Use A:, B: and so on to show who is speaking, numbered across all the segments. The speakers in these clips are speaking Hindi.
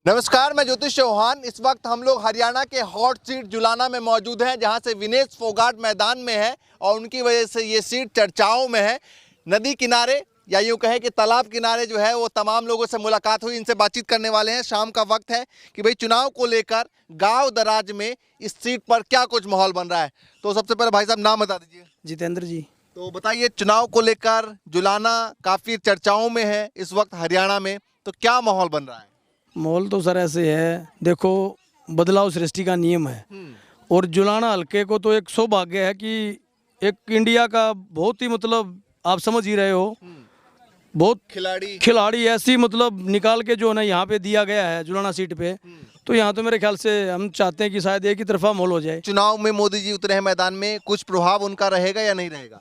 A: नमस्कार, मैं ज्योतिष चौहान। इस वक्त हम लोग हरियाणा के हॉट सीट जुलाना में मौजूद हैं, जहां से विनेश फोगाट मैदान में है और उनकी वजह से ये सीट चर्चाओं में है। नदी किनारे या यूं कहें कि तालाब किनारे जो है वो तमाम लोगों से मुलाकात हुई, इनसे बातचीत करने वाले हैं। शाम का वक्त है कि भाई चुनाव को लेकर गाँव दराज में इस सीट पर क्या कुछ माहौल बन रहा है। तो सबसे पहले भाई साहब नाम बता दीजिए।
B: जितेंद्र जी।
A: तो बताइए, चुनाव को लेकर जुलाना काफ़ी चर्चाओं में है इस वक्त हरियाणा में, तो क्या माहौल बन रहा है?
B: माहौल तो सर ऐसे है, देखो बदलाव सृष्टि का नियम है और जुलाना हल्के को तो एक सौभाग्य है कि एक इंडिया का बहुत ही मतलब आप समझ ही रहे हो, बहुत खिलाड़ी ऐसी मतलब निकाल के जो है ना यहाँ पे दिया गया है जुलाना सीट पे। तो यहाँ तो मेरे ख्याल से हम चाहते हैं कि शायद एक ही तरफा माहौल हो जाए।
A: चुनाव में मोदी जी उतरे हैं मैदान में, कुछ प्रभाव उनका रहेगा या नहीं रहेगा?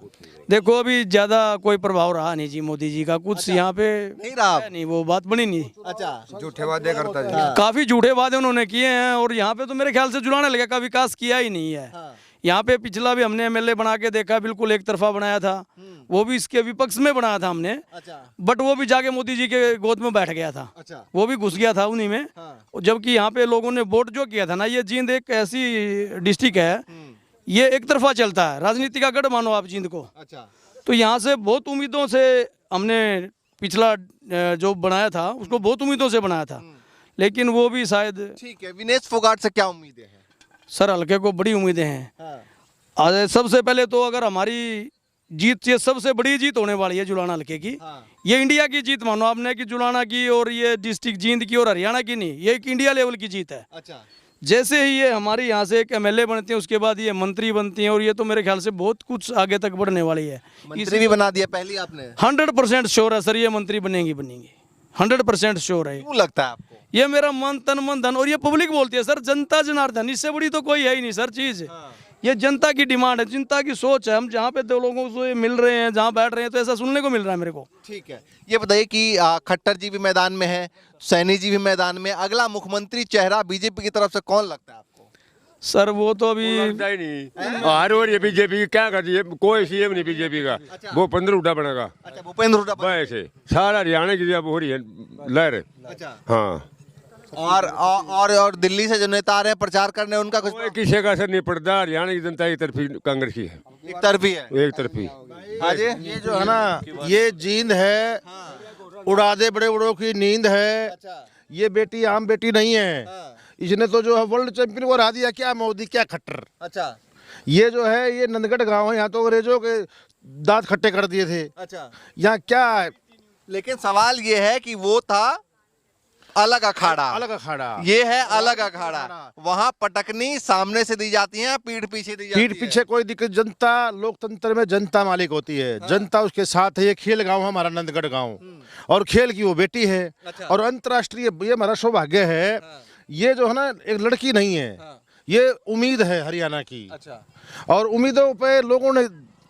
B: देखो अभी ज्यादा कोई प्रभाव रहा नहीं जी मोदी जी का, कुछ
A: अच्छा,
B: यहाँ पे
A: नहीं रहा,
B: नहीं वो बात बनी नहीं।
A: अच्छा,
C: झूठे वादे करता जी।
B: काफी झूठे वादे उन्होंने किए हैं और यहाँ पे तो मेरे ख्याल से जुलाना लगे का विकास किया ही नहीं है।
A: हाँ।
B: यहाँ पे पिछला भी हमने एमएलए बना के देखा, बिल्कुल एक तरफा बनाया था, वो भी इसके विपक्ष में बनाया था हमने।
A: अच्छा,
B: बट वो भी जाके मोदी जी के गोद में बैठ गया था।
A: अच्छा,
B: वो भी घुस गया था उन्हीं में।
A: हाँ।
B: जबकि यहाँ पे लोगों ने वोट जो किया था ना, ये जींद एक ऐसी डिस्ट्रिक्ट है, ये एक तरफा चलता है, राजनीति का गढ़ मानो आप जींद को।
A: अच्छा,
B: तो यहाँ से बहुत उम्मीदों से हमने पिछला जो बनाया था उसको बहुत उम्मीदों से बनाया था, लेकिन वो भी शायद।
A: ठीक है, विनेश फोगाट से क्या उम्मीदें हैं?
B: सर हल्के को बड़ी उम्मीदें हैं।
A: हाँ।
B: आज सबसे पहले तो अगर हमारी जीत, ये सबसे बड़ी जीत होने वाली है जुलाना हल्के की।
A: हाँ।
B: ये इंडिया की जीत मानो आपने कि जुलाना की और ये डिस्ट्रिक्ट जींद की और हरियाणा की नहीं, ये एक इंडिया लेवल की जीत है।
A: अच्छा,
B: जैसे ही ये हमारे यहाँ से एक एमएलए बनते हैं उसके बाद ये मंत्री बनती हैं और ये तो मेरे ख्याल से बहुत कुछ आगे तक बढ़ने वाली है।
A: मंत्री भी बना दिया पहले आपने?
B: 100% श्योर है सर, ये मंत्री बनेंगी 100% श्योर है।
A: क्यों लगता है आपको?
B: ये मेरा मन तन मन धन, और ये पब्लिक बोलती है सर, जनता जनार्दन, इससे बड़ी तो कोई है ही नहीं सर चीज। ये जनता की डिमांड है, जनता की सोच है। हम जहाँ पे दो लोगों से मिल रहे हैं, जहाँ बैठ रहे हैं, तो ऐसा सुनने को मिल रहा है मेरे को।
A: ठीक है, ये बताइए कि खट्टर जी भी मैदान में है, सैनी जी भी मैदान में, अगला मुख्यमंत्री चेहरा बीजेपी की तरफ से कौन लगता है आपको?
B: सर वो तो अभी
C: लगता ही नहीं। हर और ये बीजेपी की क्या कर रही है, कोई सीएम नहीं बीजेपी का। वो 15 हुड्डा बनेगा।
A: अच्छा, भूपेंद्र हुड्डा।
C: वैसे सारा हरियाणा की अब हो रही है लहर।
A: अच्छा,
C: हाँ,
A: और दिल्ली से जो नेता आ रहे हैं प्रचार करने, उनका कुछ
C: कोई किसी का असर नहीं पड़ता। हरियाणा की जनता एक तरफी कांग्रेस की है,
A: एक तरफी है?
C: एक तरफी।
A: हाँ जी,
D: ये जो है ना, ये जींद है, उड़ा दे बड़े बड़ों की नींद है।
A: अच्छा,
D: ये बेटी आम बेटी नहीं है। इसने तो जो है वर्ल्ड चैंपियन को हरा दिया, क्या मोदी क्या खट्टर।
A: अच्छा,
D: ये जो है ये नंदगढ़ गांव है, यहाँ तो अंग्रेजों के दांत खट्टे कर दिए थे।
A: अच्छा,
D: यहाँ क्या है?
A: लेकिन सवाल ये है कि वो था अलग अखाड़ा,
D: अलग अखाड़ा।
A: ये है अलग अखाड़ा। वहाँ पटकनी सामने से दी जाती है, पीठ पीछे दी जाती है।
D: पीठ पीछे कोई दिक्कत, जनता लोकतंत्र में जनता मालिक होती है। जनता उसके साथ है। ये खेल गांव है हमारा नंदगढ़ गांव, और खेल की वो बेटी है।
A: अच्छा।
D: और अंतर्राष्ट्रीय ये हमारा सौभाग्य है। ये जो है ना, एक लड़की नहीं है, ये उम्मीद है हरियाणा की।
A: अच्छा,
D: और उम्मीदों पे लोगों ने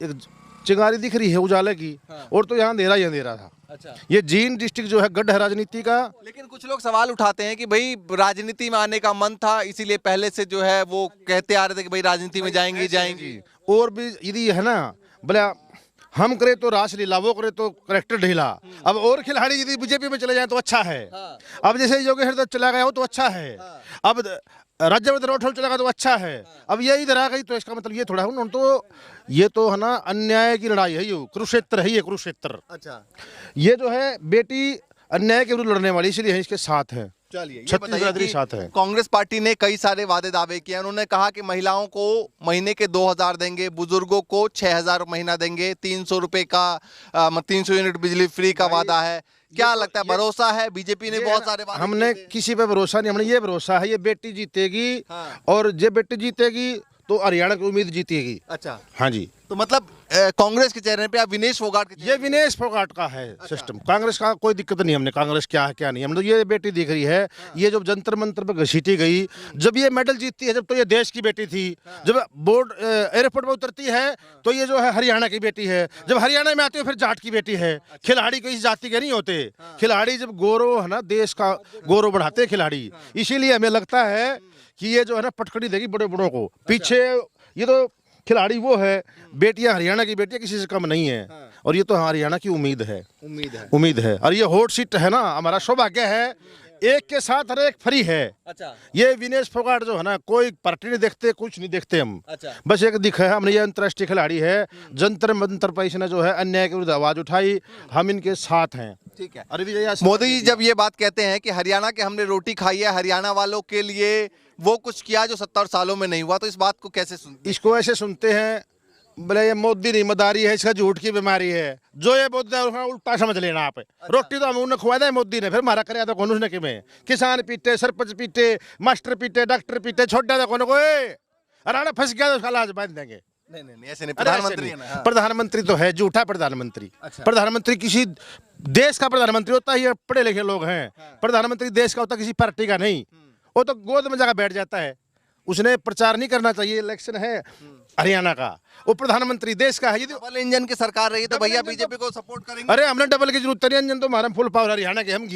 D: एक चिंगारी दिख रही है उजाले की। और तो यहाँ अंधेरा ही अंधेरा था।
A: अच्छा,
D: ये जींद डिस्ट्रिक्ट जो है गढ़ है राजनीति का।
A: लेकिन कुछ लोग सवाल उठाते हैं कि भाई राजनीति में आने का मन था, इसीलिए पहले से जो है वो कहते आ रहे थे कि भाई राजनीति में जाएंगे जाएंगे।
D: और भी यदि है ना, बोले हम करे तो रासलीला, वो करे तो करेक्टर ढीला। अब और खिलाड़ी यदि बीजेपी में चले जाए तो अच्छा है। अब जैसे योगेश हरदत्त चला गया हो तो अच्छा है। अब राज्यवर्धन राठौड़ चला गया तो अच्छा है। अब ये इधर आ गई तो इसका मतलब ये थोड़ा है, तो ये तो है ना अन्याय की लड़ाई है। ये कुरुक्षेत्र है, ये कुरुक्षेत्र।
A: अच्छा,
D: ये जो है बेटी अन्याय के विरुद्ध लड़ने वाली, इसलिए इसके साथ है।
A: चलिए ये
D: छत्तीस
A: बताइए
D: बिरादरी
A: कि
D: साथ है।
A: कांग्रेस पार्टी ने कई सारे वादे दावे किए। उन्होंने कहा कि महिलाओं को महीने के 2000 देंगे, बुजुर्गों को 6000 महीना देंगे, 300 रुपए का 300 यूनिट बिजली फ्री का वादा है। क्या लगता है, भरोसा है? बीजेपी ने बहुत सारे वादे
D: हमने
A: किए थे।
D: किसी पे भरोसा नहीं, हमने ये भरोसा है ये बेटी जीतेगी।
A: हाँ।
D: और ये बेटी जीतेगी तो हरियाणा की उम्मीद जीतेगी।
A: अच्छा,
D: हाँ जी,
A: तो मतलब कांग्रेस के चेहरे पे आप विनेश फोगाट के
D: ये
A: चेहरे पे-
D: विनेश फोगाट का है सिस्टम। कांग्रेस का कोई दिक्कत नहीं, हमने कांग्रेस क्या है क्या नहीं, हमने तो ये बेटी दिख रही है। ये जब जंतर मंतर पे घसीटी गई, जब ये मेडल जीतती है, जब तो ये देश की बेटी थी। जब बोर्ड एयरपोर्ट में उतरती है तो ये जो है हरियाणा की बेटी है। जब हरियाणा में आती है फिर जाट की बेटी है। खिलाड़ी कोई जाति के नहीं होते। खिलाड़ी जब गौरव है ना, देश का गौरव बढ़ाते हैं खिलाड़ी। इसीलिए हमें लगता है कि ये जो है ना पटकड़ी देगी बड़े बड़ों को। पीछे ये तो खिलाड़ी वो है, बेटियां हरियाणा की बेटियां किसी से कम नहीं है। और ये तो हरियाणा की उम्मीद है। और ये हॉट सीट है ना, हमारा सौभाग्य है एक के साथ हर एक फ्री है।
A: अच्छा
D: ये विनेश फोगाट जो है ना, कोई पार्टी नहीं देखते, कुछ नहीं देखते हम।
A: अच्छा
D: बस एक दिखा है हमने, ये अंतर्राष्ट्रीय खिलाड़ी है। जंतर मंतर पर इसने जो है अन्याय के विरुद्ध आवाज उठाई, हम इनके साथ हैं।
A: ठीक है।
D: अरे विजय
A: मोदी जी जब ये बात कहते हैं कि हरियाणा के हमने रोटी खाई है, हरियाणा वालों के लिए वो कुछ किया जो 70 सालों में नहीं हुआ, तो इस बात को कैसे सुनते हैं?
D: इसको ऐसे सुनते हैं, बोले ये मोदी नहीं मदारी है, इसका झूठ की बीमारी है। जो ये बोलते हैं उसका उल्टा समझ लेना आप। रोटी तो हम उन्हें खुआ दे मोदी ने, फिर हमारा कराया तो कौन उसने कि में किसान पीटे, सरपंच पीटे, मास्टर पीटे, डॉक्टर पीटे, छोड़ दिया कौन को हरियाणा फंस गया तो उसका लाज बांध देंगे।
A: नहीं ऐसे नहीं,
D: अरे ऐसे
A: प्रधानमंत्री
D: नहीं।
A: है ना। हाँ।
D: प्रधानमंत्री तो है झूठा प्रधानमंत्री।
A: अच्छा।
D: प्रधानमंत्री किसी देश का प्रधानमंत्री होता है, ये पढ़े लिखे लोग हैं। प्रधानमंत्री देश का होता है, किसी पार्टी का नहीं। वो तो गोद में जाकर बैठ जाता है। उसने प्रचार नहीं करना चाहिए। इलेक्शन है हरियाणा का, वो प्रधानमंत्री देश का है। यदि
A: डबल इंजन की सरकार रही तो
D: डबल
A: भैया
D: इंजन
A: बीजेपी को सपोर्ट करेंगे।
D: अरे हमने डबल की जरूरत नहीं, इंजन तो हमारा फुल पावर हरियाणा के। हम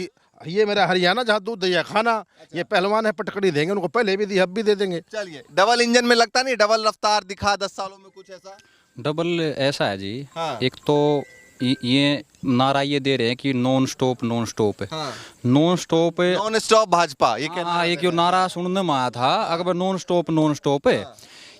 D: ये मेरा हरियाणा जहाँ दूध दिया खाना। ये पहलवान है, पटकड़ी देंगे उनको, पहले भी दी, अब भी दे देंगे।
A: चलिए, डबल इंजन में लगता नहीं डबल रफ्तार दिखा 10 सालों में कुछ ऐसा?
E: डबल ऐसा है जी।
A: हाँ।
E: एक तो ये नारा ये दे रहे हैं कि नॉन स्टॉप है।
A: हाँ।
E: Non stop
A: non stop Bhajpa, ये कहना
E: हाँ, एक यो नारा सुनने में आया था, अगर नॉन स्टॉप है।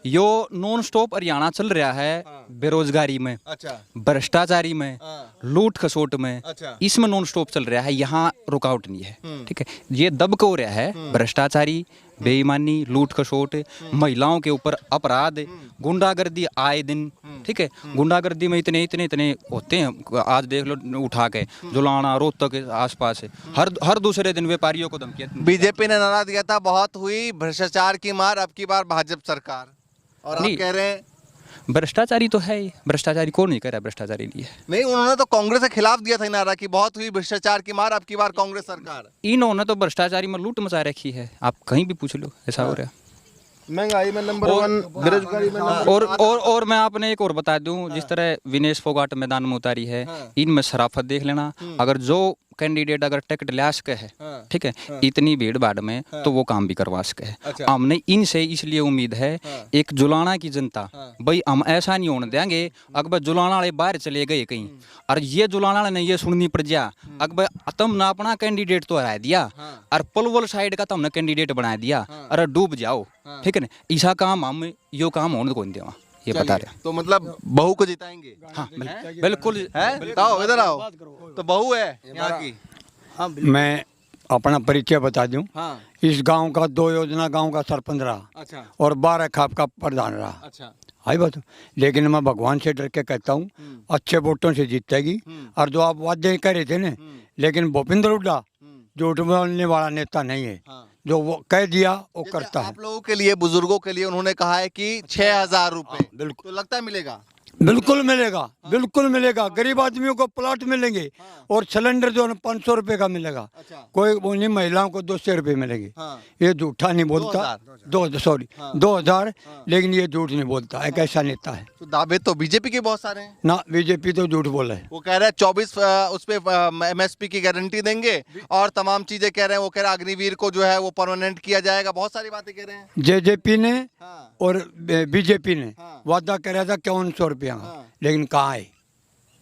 E: यो नॉन स्टॉप हरियाणा चल रहा है बेरोजगारी में,
A: अच्छा
E: भ्रष्टाचारी में,
A: हाँ।
E: लूट खसोट में,
A: अच्छा।
E: इसमें नॉन स्टॉप चल रहा है। यहाँ रुकावट नहीं है। ठीक है, ये दब को हो रहा है भ्रष्टाचारी, बेईमानी, लूट खसोट, महिलाओं के ऊपर अपराध, गुंडागर्दी आए दिन। ठीक है, गुंडागर्दी में इतने होते हैं। आज देख लो उठा के जुलाना, रोहतक के आसपास है, हर दूसरे दिन व्यापारियों को धमकियां।
A: बीजेपी ने नारा दिया था बहुत हुई भ्रष्टाचार की मार, अब की बार भाजपा सरकार, और आप
E: नहीं।
A: कह रहे हैं
E: भ्रष्टाचारी तो है ही, भ्रष्टाचारी कौन नहीं कह रहा है, भ्रष्टाचारी नहीं है।
A: नहीं, उन्होंने तो कांग्रेस के खिलाफ दिया था नारा कि बहुत हुई भ्रष्टाचार की मार, अब की बार कांग्रेस सरकार।
E: इन्होंने तो भ्रष्टाचारी में लूट मचा रखी है, आप कहीं भी पूछ लो ऐसा हो रहा है।
D: महंगाई में नंबर 1, बेरोजगारी में नंबर
E: और मैं आपने एक और बता दूं, जिस तरह विनेश फोगाट मैदान में उतारी है, इनमें शराफत देख लेना। अगर जो कैंडिडेट अगर टिकट ले सके है, ठीक है, इतनी भीड़ भाड़ में तो वो काम भी करवा सके है। हमने इनसे इसलिए उम्मीद है, एक जुलाना की जनता, भाई हम ऐसा नहीं होने देंगे अकबर जुलाना वाले बाहर चले गए कहीं और ये जुलाना वाले ने ये सुननी पड़ जा, अकबर तुम ना अपना कैंडिडेट तो हरा दिया और पलवल साइड का तुमने कैंडिडेट बना दिया, अरे डूब जाओ। ठीक है ना, ऐसा काम हम यो काम होने को नहीं देवा, ये बता रहे।
A: तो मतलब बहू को जिताएंगे?
E: हाँ बिल्कुल
A: है, बताओ इधर आओ। तो बहू है यहाँ की?
F: मैं अपना परिचय बता दूं।
A: हाँ।
F: इस गांव का 2 योजना गांव का सरपंच रहा
A: अच्छा
F: और 12 खाप का प्रधान रहा।
A: अच्छा
F: हाई बात। लेकिन मैं भगवान से डर के कहता हूँ, अच्छे वोटों से जीतेगी। और जो आप वादे कर रहे थे ना, लेकिन भूपेंद्र हुड्डा झूठ बोलने वाला नेता नहीं है। जो वो कह दिया वो करता है।
A: आप लोगों के लिए, बुजुर्गों के लिए उन्होंने कहा है कि 6,000 रुपए,
F: बिल्कुल।
A: तो लगता है मिलेगा?
F: बिल्कुल मिलेगा, बिल्कुल मिलेगा। गरीब आदमियों को प्लॉट मिलेंगे और सिलेंडर जो है 500 रुपए का मिलेगा।
A: अच्छा।
F: कोई वो नहीं, महिलाओं को 200 रुपए मिलेगी।
A: हाँ।
F: ये झूठा नहीं बोलता। 2000 लेकिन ये झूठ नहीं बोलता। एक ऐसा नेता है।
A: तो दावे तो बीजेपी के बहुत सारे हैं।
F: ना, बीजेपी तो झूठ बोला है।
A: वो कह रहा है 24 उस पे MSP की गारंटी देंगे और तमाम चीजें कह रहे हैं। वो कह रहा है अग्निवीर को जो है वो परमानेंट किया जाएगा, बहुत सारी बातें कह रहे हैं।
F: जेजेपी ने
A: हाँ।
F: और बीजेपी ने
A: हाँ।
F: वादा कराया था 5100 रुपया का, लेकिन कहाँ है?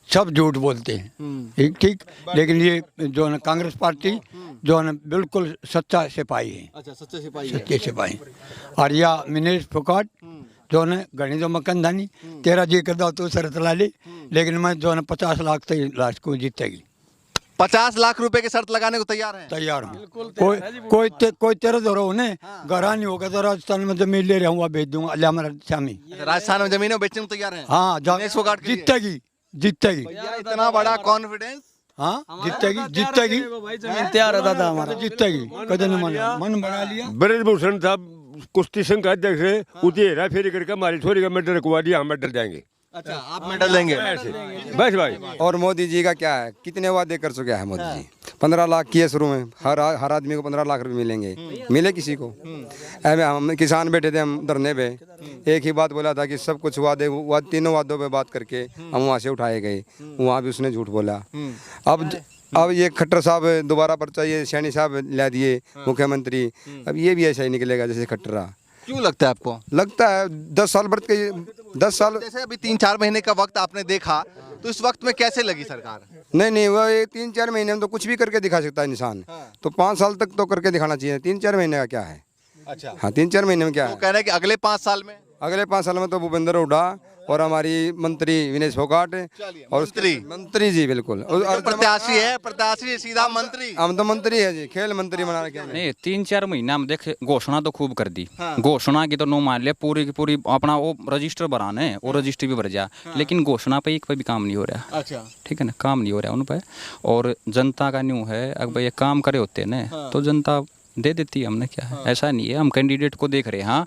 F: सब झूठ बोलते हैं। ठीक। लेकिन ये जो है कांग्रेस पार्टी जो है बिल्कुल सच्चा सिपाही है।
A: अच्छा, सच्चे सिपाही
F: सच्चे सिपाही। और या विनेश फोगाट जो है गणी जो मक्खन धानी, तेरा जी करता तो शरत ला ले, लेकिन मैं जो है 50 लाख से लास्ट को जीतेगी।
A: 50 लाख रुपए की शर्त लगाने को तैयार है?
F: तैयार हूँ। कोई तेरा दौरा उन्हें घरा नहीं होगा तो राजस्थान में जमीन ले रहा हूँ, भेज दूंगा अल्लाह हमारा शामी।
A: राजस्थान में जमीनें बेचने को तैयार हैं?
F: हाँ,
A: विनेश फोगाट के लिए?
F: जीतेगी।
A: भैया, इतना बड़ा कॉन्फिडेंस?
F: हाँ, जीतेगी।
B: तैयार रहता था हमारा।
F: जीतेगी। कदम मन बना लिया।
C: ब्रजभूषण साहब कुश्ती संघ का अध्यक्ष है, उती हेरा फेरी करके हमारी छोरी का मेडल रखवा दिया, हम मेडल जाएंगे।
A: अच्छा, आप मेडल देंगे?
C: बस भाई।
G: और मोदी जी का क्या है, कितने वादे कर चुके हैं मोदी जी। 15 लाख किए शुरू में, हर आदमी को 15 लाख रुपए मिलेंगे, मिले किसी को? हम किसान बैठे थे हम धरने पे, एक ही बात बोला था कि सब कुछ वादे, तीनों वादों पे बात करके हम वहाँ से उठाए गए, वहाँ भी उसने झूठ बोला। अब ये खट्टर साहब दोबारा पर्चा ये सैनी साहब ला दिए मुख्यमंत्री, अब ये भी ऐसा ही निकलेगा जैसे खट्टर रहा।
A: क्यों लगता है आपको?
G: लगता है 10 साल बढ़ के 10 साल।
A: जैसे अभी 3-4 महीने का वक्त आपने देखा, तो इस वक्त में कैसे लगी सरकार?
G: नहीं वो ये 3-4 महीने में तो कुछ भी करके दिखा सकता है इंसान। तो 5 साल तक तो करके दिखाना चाहिए, 3-4 महीने का क्या है।
A: अच्छा,
G: हाँ 3-4 महीने में क्या
A: वो
G: है।
A: कह रहे हैं कि अगले 5 साल में
G: अगले 5 साल में तो भूपेंद्र हुड्डा और हमारी मंत्री विनेश फोगाट और मंत्री जी बिल्कुल। और
A: प्रत्याशी है, प्रत्याशी सीधा मंत्री।
G: हम तो मंत्री है जी, खेल मंत्री बना रखे हमने।
E: नहीं 3-4 महीना में देख घोषणा तो खूब कर दी। घोषणा की तो नो मान लिया, पूरी की पूरी अपना वो रजिस्टर भराना है, वो रजिस्टर भी भर जा, लेकिन घोषणा पे एक पे भी काम नहीं हो रहा।
A: अच्छा,
E: ठीक है ना, काम नहीं हो रहा उन पे। और जनता का न्यू है, अगर भाई ये काम करे होते ना तो जनता दे देती है, हमने क्या है। ऐसा नहीं है हम कैंडिडेट को देख रहे हैं। हाँ,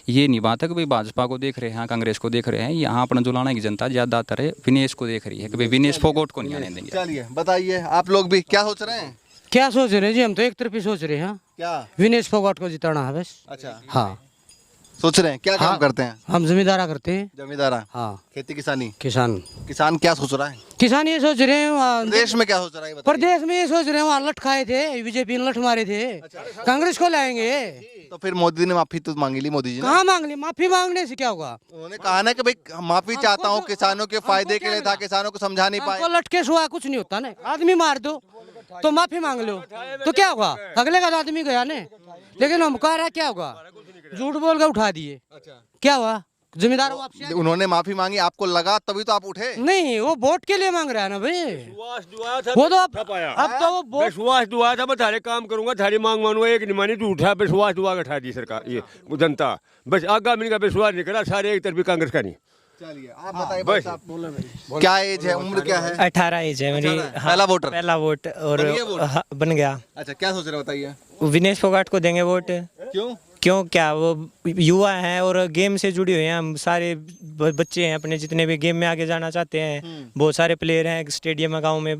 E: ये नहीं बात है कि भाई भाजपा को देख रहे हैं, कांग्रेस को देख रहे हैं। यहाँ अपना जुलाना की जनता ज्यादातर है विनेश को देख रही है कि भाई विनेश फोगाट को नहीं आने देंगे।
A: चलिए बताइए आप लोग भी क्या सोच रहे हैं?
H: क्या सोच रहे हैं जी, हम तो एक तरफ ही सोच रहे हैं,
A: क्या?
H: विनेश फोगाट को जिताना है बस।
A: अच्छा,
H: हाँ
A: सोच रहे हैं क्या काम करते हैं?
H: हम जमींदारा करते हैं।
A: जमींदारा,
H: हाँ
A: खेती किसानी।
H: किसान
A: क्या सोच रहा है?
H: किसान ये सोच रहे हैं वहाँ-
A: देश में क्या सोच रहा है? बताइए।
H: प्रदेश में ये सोच रहे हैं, वहाँ लठ खाए थे, बीजेपी ने लठ मारे थे, कांग्रेस को लाएंगे।
A: तो फिर मोदी ने माफी तो मांगी ली, मोदी जी ने।
H: कहाँ मांग ली? माफी मांगने से क्या होगा?
A: उन्होंने कहा ना कि भाई माफी चाहता हूँ, किसानों के फायदे के लिए था, किसानों को समझा नहीं पाए।
H: हमको लठ के सुहा कुछ नहीं होता ना, आदमी मार दो तो माफी मांग लो तो क्या होगा? अगले का आदमी गया ने, लेकिन हम कह रहे क्या होगा? झूठ बोल के उठा दिए, क्या हुआ? जिम्मेदार वापसी
A: उन्होंने माफी मांगी, आपको लगा तभी तो आप उठे।
H: नहीं, वो वोट के लिए मांग रहा है ना भाई। वो तो अब तो वो वोट
C: विश्वास दुआ था, मैं थारे काम करूंगा, थारी मांग मानूंगा, एक नहीं मानी तो उठा विश्वास दुआ उठा दी सरकार, ये जनता बस आगा मैंने का विश्वास नहीं करा, सारे एक तरफ कांग्रेस का नहीं।
A: चलिए आप बताइए भाई साहब, क्या एज है, उम्र क्या है?
I: 18 एज है मेरी।
A: पहला वोटर?
I: पहला वोट और
A: बन गया वोट?
I: हाँ, बन गया।
A: अच्छा, क्या सोच रहे हो बताइए?
I: विनेश फोगाट को देंगे वोट। क्यों क्या, वो युवा हैं और गेम से जुड़े हुए हैं। हम सारे बच्चे हैं अपने, जितने भी गेम में आगे जाना चाहते हैं, बहुत सारे प्लेयर हैं स्टेडियम में, गांव में,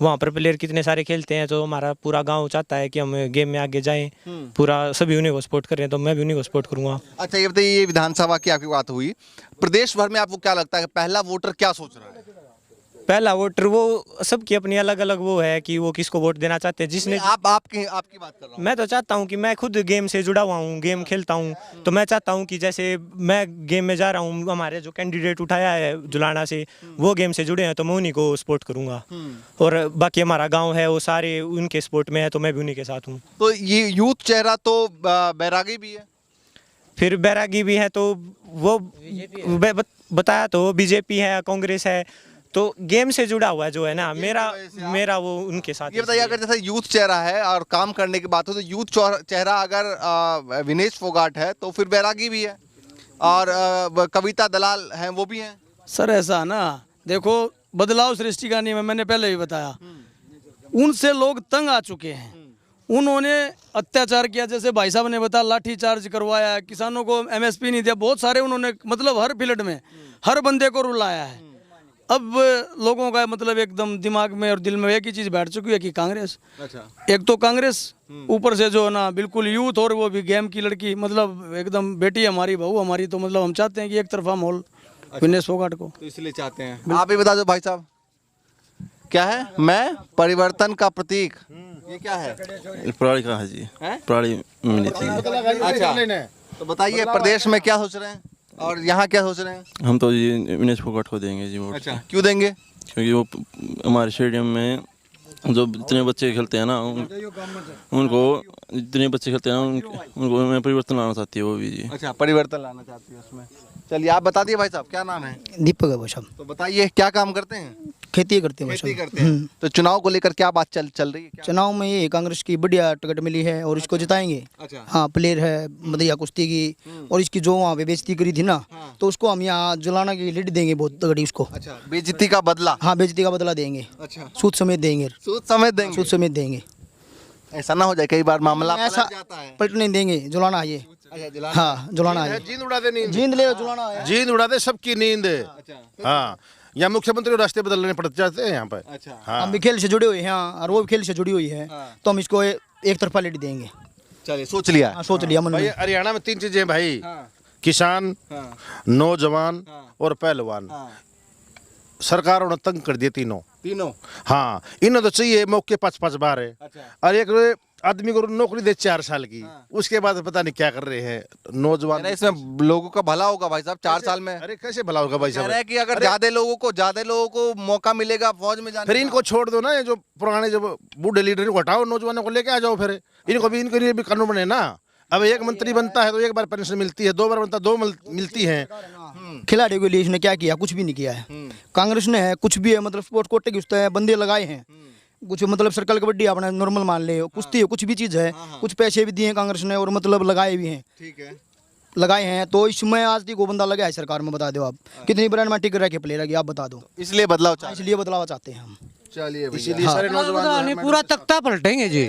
I: वहाँ पर प्लेयर कितने सारे खेलते हैं। तो हमारा पूरा गांव चाहता है कि हम गेम में आगे जाएं, पूरा सभी उन्हीं को सपोर्ट कर रहे हैं, तो मैं भी उन्हीं को सपोर्ट करूँगा।
A: अच्छा ये बताइए, ये विधानसभा की आपकी बात हुई, प्रदेश भर में आपको क्या लगता है पहला वोटर क्या सोच रहा है?
I: पहला वोटर वो सबकी अपनी अलग अलग वो है कि वो किसको वोट देना चाहते हैं। जिसने
A: आपकी बात कर रहा हूँ।
I: मैं तो चाहता हूँ कि मैं खुद गेम से जुड़ा हुआ हूँ, गेम खेलता हूँ, तो मैं चाहता हूँ कि जैसे मैं गेम में जा रहा हूँ, हमारे जो कैंडिडेट उठाया है जुलाना से, वो गेम से जुड़े हैं, तो मैं उन्हीं को सपोर्ट करूँगा। और बाकी हमारा गांव है वो सारे उनके सपोर्ट में है, तो मैं भी उन्हीं के साथ हूँ।
A: तो ये यूथ चेहरा तो बैरागी भी है,
I: फिर बैरागी भी है, तो वो बताया तो बीजेपी है, कांग्रेस है, तो गेम से जुड़ा हुआ जो है ना, मेरा वो उनके साथ।
A: ये बताइए, अगर जैसे यूथ चेहरा है और काम करने की बात हो, तो यूथ चेहरा अगर विनेश फोगाट है तो फिर बैरागी भी है और कविता दलाल हैं, वो भी हैं।
B: सर ऐसा है ना, देखो बदलाव सृष्टि का नियम है, मैंने पहले भी बताया। उनसे लोग तंग आ चुके हैं, उन्होंने अत्याचार किया, जैसे भाई साहब ने बताया लाठी चार्ज करवाया, किसानों को एमएसपी नहीं दिया, बहुत सारे उन्होंने मतलब हर फील्ड में हर बंदे को रुलाया है। अब लोगों का मतलब एकदम दिमाग में और दिल में एक ही चीज़ बैठ चुकी है कि कांग्रेस। अच्छा, एक तो कांग्रेस, ऊपर से जो है ना बिल्कुल यूथ, और वो भी गेम की लड़की, मतलब एकदम बेटी हमारी, बहू हमारी, तो मतलब हम चाहते हैं कि एक तरफा माहौल विनेश फोगाट को,
A: तो इसलिए चाहते हैं। आप ही बता दो भाई साहब, क्या है? मैं परिवर्तन का प्रतीक, ये क्या है?
J: प्राणी कहाँ है जी? प्राणी मिली थी।
A: अच्छा, तो बताइए प्रदेश में क्या सोच रहे हैं और यहाँ क्या सोच रहे हैं?
J: हम तो जी विनेश फोगाट को देंगे जी वोट।
A: अच्छा, क्यों देंगे?
J: क्योंकि वो हमारे स्टेडियम में जो जितने बच्चे खेलते हैं ना, उनको जितने बच्चे खेलते हैं ना, उनको मैं परिवर्तन लाना चाहती है वो भी जी।
A: अच्छा, परिवर्तन लाना चाहती है उसमें। चलिए आप बता दिए भाई साहब, क्या नाम है?
K: दीपक है भाई साहब।
A: तो बताइए क्या काम करते हैं?
K: खेती करते हैं।
A: खेती करते हैं। तो चुनाव को लेकर क्या बात चल रही है? क्या?
K: चुनाव में ये कांग्रेस की बढ़िया टिकट मिली है और इसको जिताएंगे।
A: अच्छा,
K: हाँ, प्लेयर है बढ़िया कुश्ती की, और इसकी जो वहाँ पे बेइज्जती करी थी ना, तो उसको हम यहाँ जुलाना की लीड देंगे बहुत तगड़ी उसको।
A: अच्छा, बेइज्जती का बदला?
K: हाँ, बेइज्जती का बदला देंगे।
A: अच्छा,
K: सूद समेत देंगे।
A: सूद समेत देंगे?
K: सूद समेत देंगे।
A: ऐसा ना हो जाए कई बार मामला
K: ऐसा
A: पलट जाता है।
K: पलट नहीं देंगे, जुलाना है ये।
A: अच्छा,
K: हाँ, जुलाना है।
D: जींद उड़ा दे,
K: जींद ले जुलाना है,
D: जींद उड़ा दे सबकी नींद। हाँ, यहाँ मुख्यमंत्री को रास्ते बदलने पड़ जाते हैं यहाँ पर।
A: अच्छा,
D: हाँ,
K: हम भी खेल से जुड़े हुए हैं और वो भी खेल से जुड़ी हुई है, तो हम इसको एक तरफा लीड देंगे।
A: चलिए सोच लिया।
K: हाँ, सोच लिया मन
D: भाई
K: में।
D: हरियाणा में 3 चीजें भाई, किसान, नौजवान और पहलवान। सरकारों ने तंग कर दिए तीनों।
A: तीनों?
D: हाँ, इन्हें तो चाहिए मौके 5-5 बार है।
A: अच्छा,
D: और एक आदमी को नौकरी दे 4 साल की, उसके बाद पता नहीं क्या कर रहे हैं नौजवान।
A: इसमें लोगों का भला होगा भाई साहब 4 साल में।
D: अरे कैसे भला होगा भाई
A: कह रहे
D: साहब?
A: हैं कि अगर ज्यादा लोगों को मौका मिलेगा फौज में जाने
D: फिर
A: का।
D: इनको छोड़ दो ना, ये जो पुराने जो बूढ़े लीडर को हटाओ, नौजवानों को लेके आ जाओ। फिर इनके लिए भी कानून बने ना। अब एक मंत्री बनता है तो 1 बार पेंशन मिलती है, 2 बार बनता है 2 मिलती है।
K: खिलाड़ियों के लिए इसने क्या किया? कुछ भी नहीं किया है। कांग्रेस ने है कुछ भी है, मतलब स्पोर्ट्स कोटे की बंदे लगाए हैं कुछ, मतलब सर्कल कबड्डी अपना नॉर्मल मान ले, कुश्ती कुछ भी चीज है, कुछ पैसे भी दिए हैं कांग्रेस ने और मतलब लगाए भी हैं।
A: ठीक है,
K: लगाए हैं तो इसमें आज तक वो बंदा लगा है सरकार में। बता दो आप कितनी ब्रांड में टिक रह के प्लेयर लगी, आप बता दो।
A: इसलिए बदलाव चाहिए।
K: इसलिए बदलाव चाहते हैं हम।
A: चलिए
D: इसीलिए सारे नौजवान जो है,
H: पूरा तख्ता पलटेंगे जी।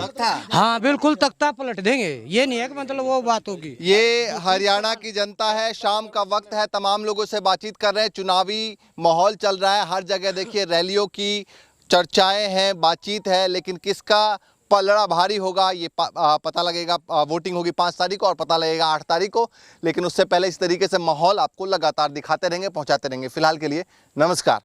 H: हाँ बिल्कुल तख्ता पलट देंगे, ये नहीं है कि मतलब वो बात होगी।
A: ये हरियाणा की जनता है, शाम का वक्त है, तमाम लोगों से बातचीत कर रहे हैं। चुनावी माहौल चल रहा है, हर जगह देखिए रैलियों की चर्चाएं हैं, बातचीत है, लेकिन किसका पलड़ा भारी होगा ये पता लगेगा। वोटिंग होगी 5 तारीख को और पता लगेगा 8 तारीख को। लेकिन उससे पहले इस तरीके से माहौल आपको लगातार दिखाते रहेंगे, पहुंचाते रहेंगे। फिलहाल के लिए नमस्कार।